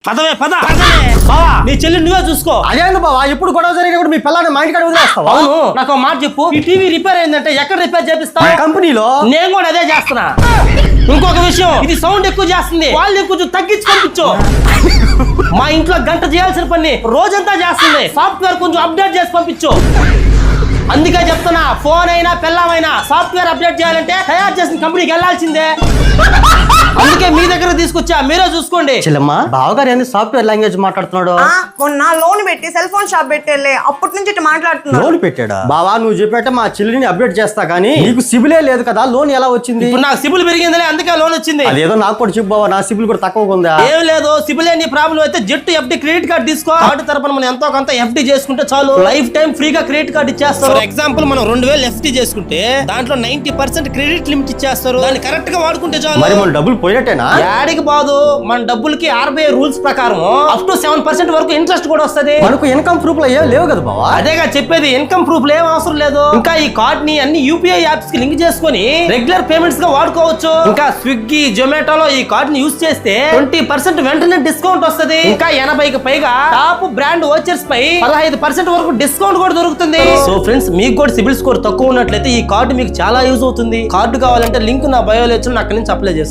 పదవే పద బావా నీ చెల్లి నువ్వే చూసుకో. అదేంది బావా ఇప్పుడు గొడవ జరిగినప్పుడు మీ పిల్లని మా ఇంటికాడ వదిలేస్తావా? అవును నాకు మాట చెప్పు, ఈ టీవీ రిపేర్ అయిందంటే ఎక్కడ రిపేర్ చేపిస్తా? కంపెనీలో. నేను కూడా అదే చేస్తున్నా. ఇంకొక విషయం, ఇది సౌండ్ ఎక్కువ చేస్తుంది, వాళ్ళు కొంచెం తగ్గించి పంపించు. మా ఇంట్లో గంట చేయాల్సిన పని రోజంతా చేస్తుంది, సాఫ్ట్వేర్ కొంచెం అప్డేట్ చేసి పంపించు. అందుకే చెప్తున్నా, ఫోన్ అయినా పిల్లమైనా సాఫ్ట్వేర్ అప్డేట్ చేయాలంటే తయారు చేసిన కంపెనీకి వెళ్ళాల్సిందే. అందుకే మీ దగ్గర తీసుకొచ్చా, మీరే చూసుకోండి. చెల్లెమ్మా బావగారు ఏంది సాఫ్ట్వేర్ లాంగ్వేజ్ మాట్లాడుతున్నాడు? మొన్న లోన్ పెట్టి సెల్ ఫోన్ షాప్ పెట్టేలే, అప్పటి నుంచి ఇట్లా మాట్లాడుతున్నాడు. లోన్ పెట్టాడా? బావా నువ్వు చెప్పేట మా చెల్లిని అప్డేట్ చేస్తా కానీ నీకు సిబిలే లేదు కదా, లోన్ ఎలా వచ్చింది? ఇప్పుడు నాకు సిబిల్ పెరిగిందిలే, అందుకే లోన్ వచ్చింది. అదేదో నాకు కూడా చెప్పు బావా, నా సిబిల్ కూడా తక్కువగా ఉందా? ఏం లేదు, సిబిల్ నీ ప్రాబ్లం అయితే జెట్ ఎఫ్డి క్రెడిట్ కార్డు తీసుకో. కార్డు తరపున మనం ఎంతో కొంత ఎఫ్డి చేసుకుంటే చాలు, లైఫ్ టైం ఫ్రీగా క్రెడిట్ కార్డు ఇచ్చేస్తారు. ఫర్ ఎగ్జాంపుల్ మనం 2000 ఎఫ్డి చేసుకుంటే దాంట్లో 90% క్రెడిట్ లిమిట్ ఇచ్చేస్తారు. దాన్ని కరెక్ట్ గా వాడుకుంటే చాలు. మరి మన డబ్బులు పోయినట్టేనా? యాడికి బాదు, మన డబ్బులకి RBI రూల్స్ ప్రకారం అప్ టు 7% వరకు ఇంట్రెస్ట్ కూడా వస్తది. మనకు ఇన్కమ్ ప్రూఫ్ లో ఏం లేవు కదా బావా? అదేగా చెప్పేది, ఇన్కమ్ ప్రూఫ్ ఏం అవసరం లేదు. ఇంకా ఈ కార్డ్ ని అన్ని UPI యాప్స్ కి లింక్ చేసుకుని రెగ్యులర్ పేమెంట్స్ గా వాడుకోవచ్చు. ఇంకా స్విగ్గీ జొమాటోలో ఈ కార్డ్ ని యూస్ చేస్తే 20% వెంటనే డిస్కౌంట్ వస్తది. ఇంకా 80కి పైగా టాప్ బ్రాండ్ వోచర్స్ పై 15% వరకు డిస్కౌంట్ కూడా దొరుకుతుంది. సో ఫ్రెండ్స్, మీకు కూడా సిబిల్ స్కోర్ తక్కువ ఉన్నట్లయితే ఈ కార్డు మీకు చాలా యూజ్ అవుతుంది. కార్డు కావాలంటే లింక్ నా బయోలో ఇచ్చిన, అక్కడి నుంచి అప్లై చేస్తాను.